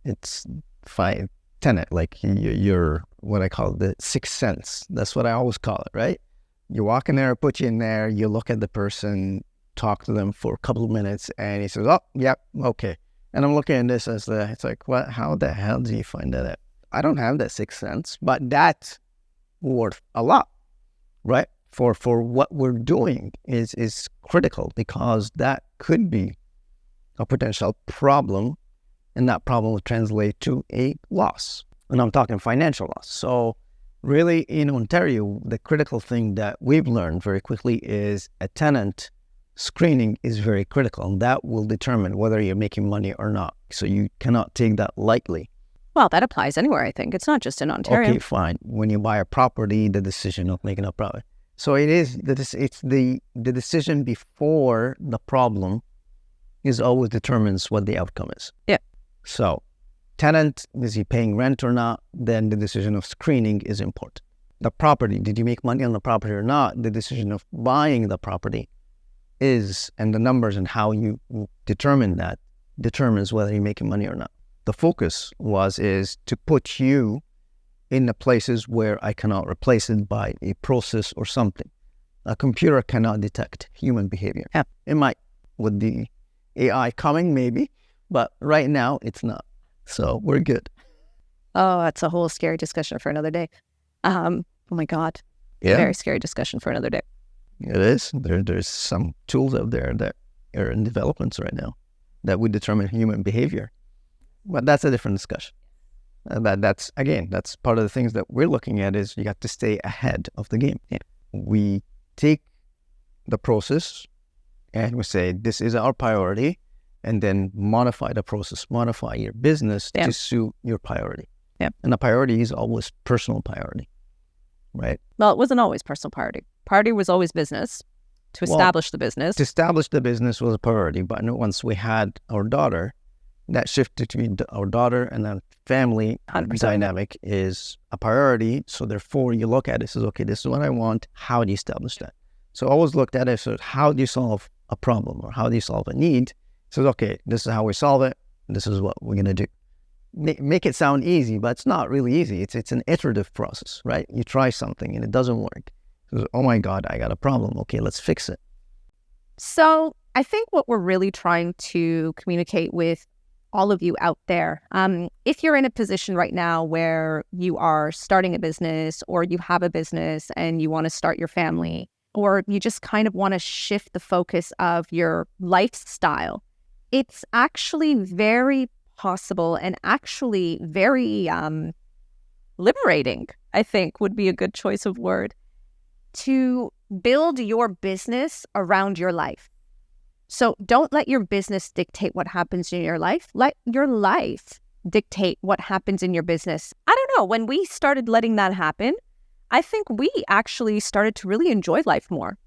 it's 5 tenet, like you're what I call the sixth sense. That's what I always call it, right? You walk in there, put you in there, you look at the person, talk to them for a couple of minutes, and he says, oh, yep, okay. And I'm looking at this it's like, what? How the hell do you find that out? I don't have that sixth sense, but that's worth a lot, right? For what we're doing is critical, because that could be a potential problem, and that problem will translate to a loss. And I'm talking financial loss. So really in Ontario, the critical thing that we've learned very quickly is a tenant screening is very critical, and that will determine whether you're making money or not. So you cannot take that lightly. Well, that applies anywhere, I think. It's not just in Ontario. Okay, fine. When you buy a property, the decision of making a profit. So it's the decision before the problem is always determines what the outcome is. Yeah. So tenant, is he paying rent or not? Then the decision of screening is important. The property, did you make money on the property or not? The decision of buying the property is, and the numbers and how you determine that determines whether you're making money or not. The focus is to put you in the places where I cannot replace it by a process or something. A computer cannot detect human behavior. Yeah. It might with the AI coming, maybe, but right now it's not. So we're good. Oh, that's a whole scary discussion for another day. Oh my God. Yeah. Very scary discussion for another day. It is. There's some tools out there that are in developments right now that would determine human behavior. But that's a different discussion. That's part of the things that we're looking at is you got to stay ahead of the game. Yeah. We take the process and we say, this is our priority, and then modify the process, modify your business to suit your priority. Yeah. And the priority is always personal priority, right? Well, it wasn't always personal priority. Priority was always business, to establish the business. To establish the business was a priority, but once we had our daughter, that shifted to be our daughter, and then family 100%. Dynamic is a priority. So therefore you look at it, says, okay, this is what I want. How do you establish that? So I always looked at it, so how do you solve a problem or how do you solve a need? So okay, this is how we solve it. This is what we're going to do. make it sound easy, but it's not really easy. It's an iterative process, right? You try something and it doesn't work. So, oh my God, I got a problem. Okay, let's fix it. So I think what we're really trying to communicate with all of you out there, if you're in a position right now where you are starting a business or you have a business and you want to start your family, or you just kind of want to shift the focus of your lifestyle, it's actually very possible and actually very liberating, I think would be a good choice of word, to build your business around your life. So don't let your business dictate what happens in your life. Let your life dictate what happens in your business. I don't know, when we started letting that happen, I think we actually started to really enjoy life more.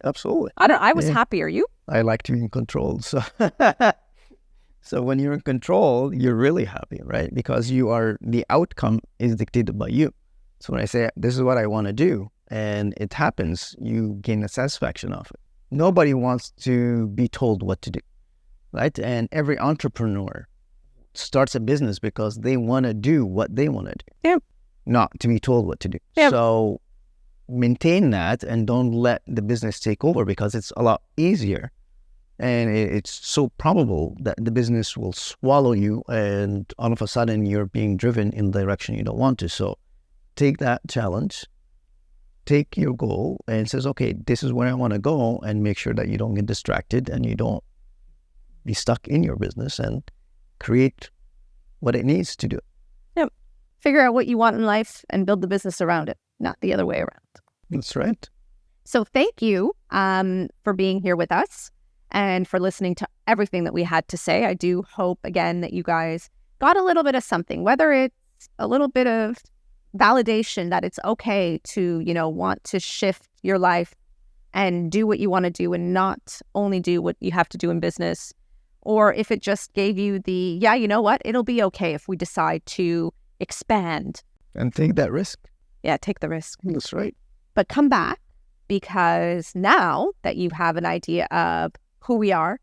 Absolutely. I was happier. You? I like to be in control. So so when you're in control, you're really happy, right? Because the outcome is dictated by you. So when I say, this is what I want to do, and it happens, you gain the satisfaction of it. Nobody wants to be told what to do, right? And every entrepreneur starts a business because they want to do what they want to do, yeah, not to be told what to do. Yeah. So maintain that and don't let the business take over, because it's a lot easier. And it's so probable that the business will swallow you and all of a sudden you're being driven in the direction you don't want to. So take that challenge, take your goal and says, okay, this is where I want to go, and make sure that you don't get distracted and you don't be stuck in your business, and create what it needs to do. Yep. Figure out what you want in life and build the business around it, not the other way around. That's right. So thank you for being here with us and for listening to everything that we had to say. I do hope, again, that you guys got a little bit of something, whether it's a little bit of validation that it's okay to, want to shift your life and do what you want to do and not only do what you have to do in business. Or if it just gave you the, yeah, you know what, it'll be okay if we decide to expand. And take that risk. Yeah, take the risk. That's right. But come back, because now that you have an idea of who we are,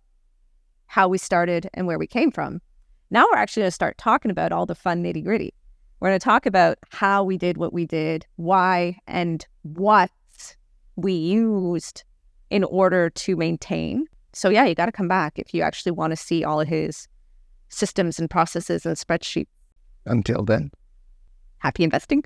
how we started, and where we came from, now we're actually going to start talking about all the fun nitty-gritty. We're going to talk about how we did what we did, why, and what we used in order to maintain. So yeah, you got to come back if you actually want to see all of his systems and processes and spreadsheets. Until then, happy investing.